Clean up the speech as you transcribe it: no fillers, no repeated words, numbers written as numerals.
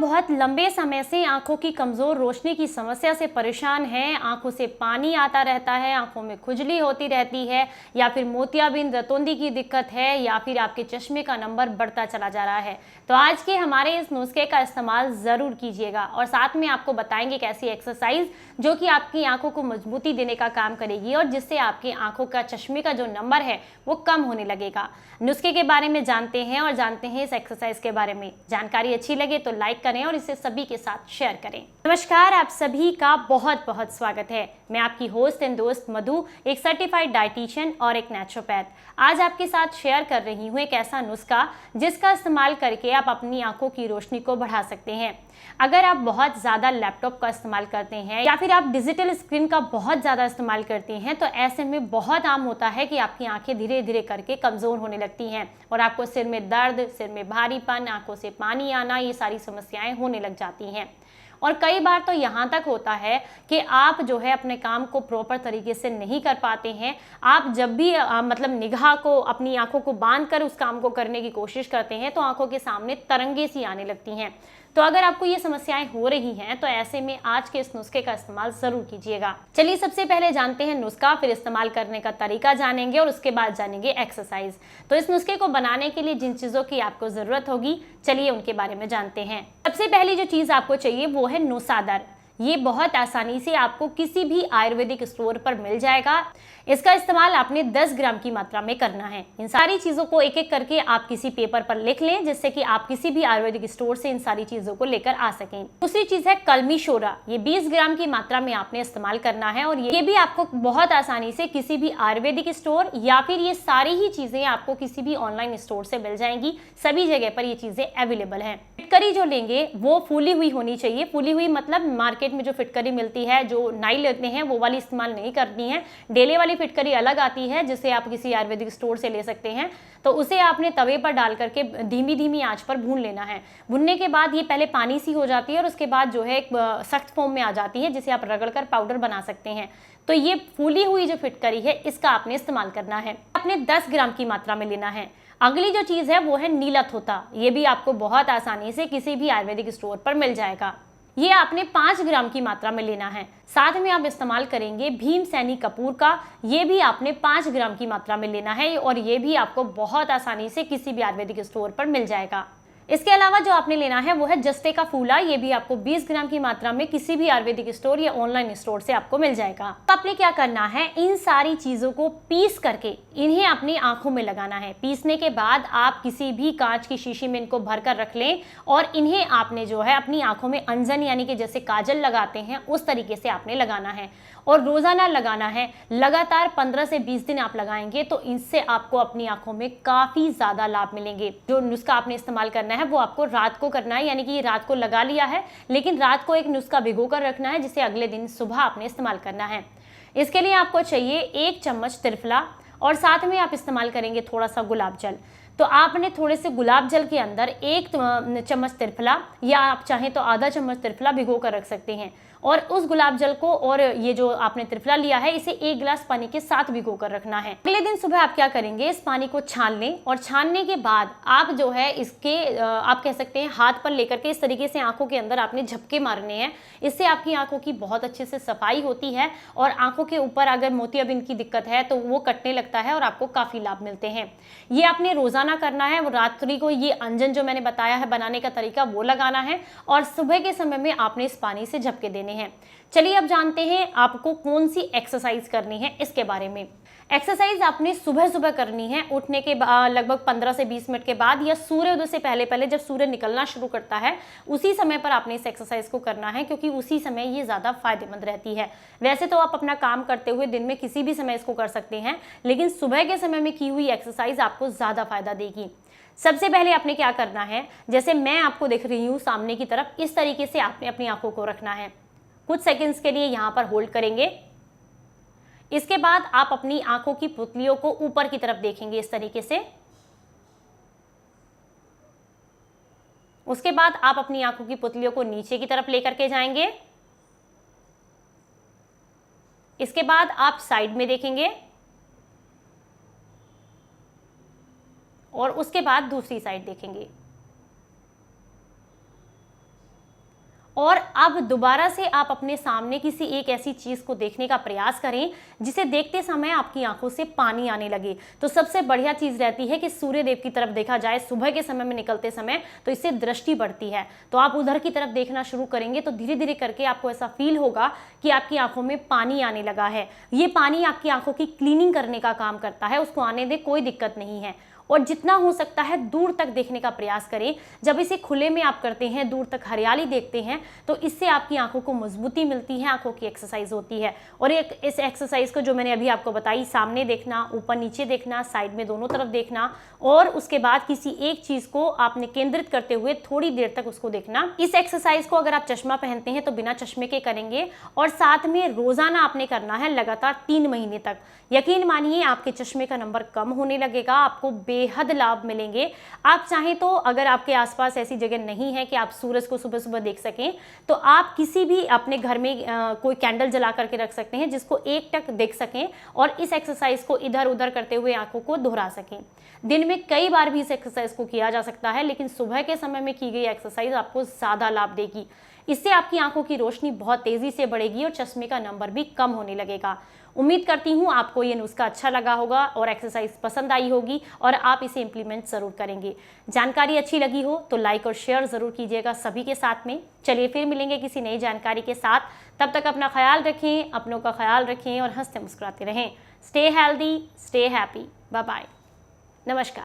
बहुत लंबे समय से आंखों की कमजोर रोशनी की समस्या से परेशान हैं, आंखों से पानी आता रहता है, आंखों में खुजली होती रहती है, या फिर मोतियाबिंद रतौंधी की दिक्कत है, या फिर आपके चश्मे का नंबर बढ़ता चला जा रहा है, तो आज के हमारे इस नुस्खे का इस्तेमाल जरूर कीजिएगा। और साथ में आपको बताएंगे कैसी एक्सरसाइज जो कि आपकी आंखों को मजबूती देने का काम करेगी और जिससे आपकी आंखों का चश्मे का जो नंबर है वो कम होने लगेगा। नुस्खे के बारे में जानते हैं और जानते हैं इस एक्सरसाइज के बारे में। जानकारी अच्छी लगे तो लाइक करें और इसे सभी के साथ शेयर करें। नमस्कार, आप सभी का बहुत बहुत स्वागत है। मैं आपकी होस्ट एंड दोस्त मधु, एक सर्टिफाइड डाइटिशियन और एक नेचुरोपैथ। आज आपके साथ शेयर कर रही हूँ एक ऐसा नुस्खा जिसका इस्तेमाल करके आप अपनी आंखों की रोशनी को बढ़ा सकते हैं। अगर आप बहुत ज़्यादा लैपटॉप का इस्तेमाल करते हैं या फिर आप डिजिटल स्क्रीन का बहुत ज़्यादा इस्तेमाल करते हैं तो ऐसे में बहुत आम होता है कि आपकी आंखें धीरे धीरे करके कमज़ोर होने लगती हैं और आपको सिर में दर्द, सिर में भारीपन, आंखों से पानी आना, ये सारी समस्याएं होने लग जाती हैं। और कई बार तो यहाँ तक होता है कि आप जो है अपने काम को प्रॉपर तरीके से नहीं कर पाते हैं। आप जब भी मतलब निगाह को, अपनी आंखों को बांध कर उस काम को करने की कोशिश करते हैं तो आंखों के सामने तरंगे सी आने लगती हैं। तो अगर आपको ये समस्याएं हो रही हैं तो ऐसे में आज के इस नुस्खे का इस्तेमाल जरूर कीजिएगा। चलिए सबसे पहले जानते हैं नुस्खा, फिर इस्तेमाल करने का तरीका जानेंगे और उसके बाद जानेंगे एक्सरसाइज। तो इस नुस्खे को बनाने के लिए जिन चीजों की आपको जरूरत होगी, चलिए उनके बारे में जानते हैं। सबसे पहली जो चीज आपको चाहिए वो है नोसादर। ये बहुत आसानी से आपको किसी भी आयुर्वेदिक स्टोर पर मिल जाएगा। इसका इस्तेमाल आपने 10 ग्राम की मात्रा में करना है। इन सारी चीजों को एक एक करके आप किसी पेपर पर लिख लें जिससे कि आप किसी भी आयुर्वेदिक स्टोर से इन सारी चीजों को लेकर आ सकें। दूसरी चीज है कलमी शोरा। ये 20 ग्राम की मात्रा में आपने इस्तेमाल करना है और ये भी आपको बहुत आसानी से किसी भी आयुर्वेदिक स्टोर या फिर ये सारी ही चीजें आपको किसी भी ऑनलाइन स्टोर से मिल जाएंगी। सभी जगह पर ये चीजें अवेलेबल हैं। फिटकरी जो लेंगे वो फूली हुई होनी चाहिए। फूली हुई मतलब मार्केट में जो फिटकरी मिलती है, जो नाई लेते हैं, वो वाली इस्तेमाल नहीं करनी है। डेले वाली फिटकरी अलग आती है जिसे आप किसी आयुर्वेदिक स्टोर से ले सकते हैं। तो उसे आपने तवे पर डाल करके धीमी धीमी आंच पर भून लेना है। भुनने के बाद ये पहले पानी सी हो जाती है और उसके बाद जो है एक सख्त फॉर्म में आ जाती है जिसे आप रगड़कर पाउडर बना सकते हैं। तो ये फूली हुई जो फिटकरी है इसका आपने इस्तेमाल करना है। आपने 10 ग्राम की मात्रा में लेना है। अगली जो चीज है वो है नीला थोथा। ये भी आपको बहुत आसानी से किसी भी आयुर्वेदिक स्टोर पर मिल जाएगा। ये आपने 5 ग्राम की मात्रा में लेना है। साथ में आप इस्तेमाल करेंगे भीमसेनी कपूर का। ये भी आपने 5 ग्राम की मात्रा में लेना है और ये भी आपको बहुत आसानी से किसी भी आयुर्वेदिक स्टोर पर मिल जाएगा। इसके अलावा जो आपने लेना है वो है जस्ते का फूला। ये भी आपको 20 ग्राम की मात्रा में किसी भी आयुर्वेदिक स्टोर या ऑनलाइन स्टोर से आपको मिल जाएगा। तो आपने क्या करना है, इन सारी चीजों को पीस करके इन्हें अपनी आंखों में लगाना है। पीसने के बाद आप किसी भी कांच की शीशी में इनको भर कर रख लें और इन्हें आपने जो है अपनी आंखों में अंजन यानी कि जैसे काजल लगाते हैं उस तरीके से आपने लगाना है और रोजाना लगाना है। लगातार 15 से 20 दिन आप लगाएंगे तो इससे आपको अपनी आंखों में काफी ज्यादा लाभ मिलेंगे। जो नुस्खा आपने इस्तेमाल करना है वो आपको रात को करना है, यानी कि रात को लगा लिया है लेकिन रात को एक नुस्खा भिगो कर रखना है जिसे अगले दिन सुबह आपने इस्तेमाल करना है। इसके लिए आपको चाहिए 1 चम्मच त्रिफला और साथ में आप इस्तेमाल करेंगे थोड़ा सा गुलाब जल। तो आपने थोड़े से गुलाब जल के अंदर 1 चम्मच त्रिफला या आप चाहें तो आधा चम्मच त्रिफला भिगो कर रख सकते हैं और उस गुलाब जल को और ये जो आपने त्रिफला लिया है इसे 1 गिलास पानी के साथ भिगो कर रखना है। अगले दिन सुबह आप क्या करेंगे, इस पानी को छान लें और छानने के बाद आप जो है इसके आप कह सकते हैं हाथ पर लेकर के इस तरीके से आंखों के अंदर आपने झपके मारने हैं। इससे आपकी आंखों की बहुत अच्छे से सफाई होती है और आंखों के ऊपर अगर मोतियाबिंद की दिक्कत है तो वो कटने लगता है और आपको काफी लाभ मिलते हैं। ये आपने रोजाना करना है। रात्रि को ये अंजन जो मैंने बताया है बनाने का तरीका वो लगाना है और सुबह के समय में आपने इस पानी से झपके देने हैं। चलिए अब जानते हैं आपको कौन सी एक्सरसाइज करनी है इसके बारे में। एक्सरसाइज आपने सुबह सुबह करनी है, उठने के लगभग 15 से 20 मिनट के बाद या सूर्योदय से पहले पहले जब सूर्य निकलना शुरू करता है उसी समय पर आपने इस एक्सरसाइज को करना है क्योंकि उसी समय ये ज्यादा फायदेमंद रहती है। वैसे तो आप अपना काम करते हुए दिन में किसी भी समय इसको कर सकते हैं लेकिन सुबह के समय में की हुई एक्सरसाइज आपको ज्यादा फायदा देगी। सबसे पहले आपने क्या करना है, जैसे मैं आपको देख रही हूँ सामने की तरफ, इस तरीके से आपने अपनी आंखों को रखना है। कुछ सेकंड्स के लिए यहां पर होल्ड करेंगे। इसके बाद आप अपनी आंखों की पुतलियों को ऊपर की तरफ देखेंगे इस तरीके से। उसके बाद आप अपनी आंखों की पुतलियों को नीचे की तरफ लेकर के जाएंगे। इसके बाद आप साइड में देखेंगे और उसके बाद दूसरी साइड देखेंगे। और अब दोबारा से आप अपने सामने किसी एक ऐसी चीज़ को देखने का प्रयास करें जिसे देखते समय आपकी आंखों से पानी आने लगे। तो सबसे बढ़िया चीज़ रहती है कि सूर्य देव की तरफ देखा जाए सुबह के समय में निकलते समय, तो इससे दृष्टि बढ़ती है। तो आप उधर की तरफ देखना शुरू करेंगे तो धीरे धीरे करके आपको ऐसा फील होगा कि आपकी आंखों में पानी आने लगा है। ये पानी आपकी आंखों की क्लीनिंग करने का काम करता है, उसको आने दे, कोई दिक्कत नहीं है। और जितना हो सकता है दूर तक देखने का प्रयास करें। जब इसे खुले में आप करते हैं, दूर तक हरियाली देखते हैं, तो इससे आपकी आंखों को मजबूती मिलती है, आंखों की एक्सरसाइज होती है। और एक इस एक्सरसाइज को जो मैंने अभी आपको बताई, सामने देखना, ऊपर नीचे देखना, साइड में दोनों तरफ देखना, और उसके बाद किसी एक चीज को आपने केंद्रित करते हुए थोड़ी देर तक उसको देखना। इस एक्सरसाइज को अगर आप चश्मा पहनते हैं तो बिना चश्मे के करेंगे, और साथ में रोजाना आपने करना है लगातार 3 महीने तक। यकीन मानिए आपके चश्मे का नंबर कम होने लगेगा, आपको बेहद लाभ मिलेंगे। आप चाहें तो अगर आपके आसपास ऐसी जगह नहीं है कि आप सूरज को सुबह सुबह देख सकें, तो आप किसी भी अपने घर में कोई कैंडल जला करके रख सकते हैं जिसको एकटक देख सकें, और इस एक्सरसाइज को इधर उधर करते हुए आंखों को दोहरा सकें। दिन में कई बार भी इस एक्सरसाइज को किया जा सकता है, लेकिन सुबह के समय में की गई एक्सरसाइज आपको ज्यादा लाभ देगी। इससे आपकी आंखों की रोशनी बहुत तेजी से बढ़ेगी और चश्मे का नंबर भी कम होने लगेगा। उम्मीद करती हूँ आपको ये नुस्खा अच्छा लगा होगा और एक्सरसाइज पसंद आई होगी और आप इसे इम्प्लीमेंट जरूर करेंगे। जानकारी अच्छी लगी हो तो लाइक और शेयर जरूर कीजिएगा सभी के साथ में। चलिए फिर मिलेंगे किसी नई जानकारी के साथ। तब तक अपना ख्याल रखें, अपनों का ख्याल रखें और हंसते मुस्कुराते रहें। Stay healthy, stay happy. Bye bye. नमस्कार।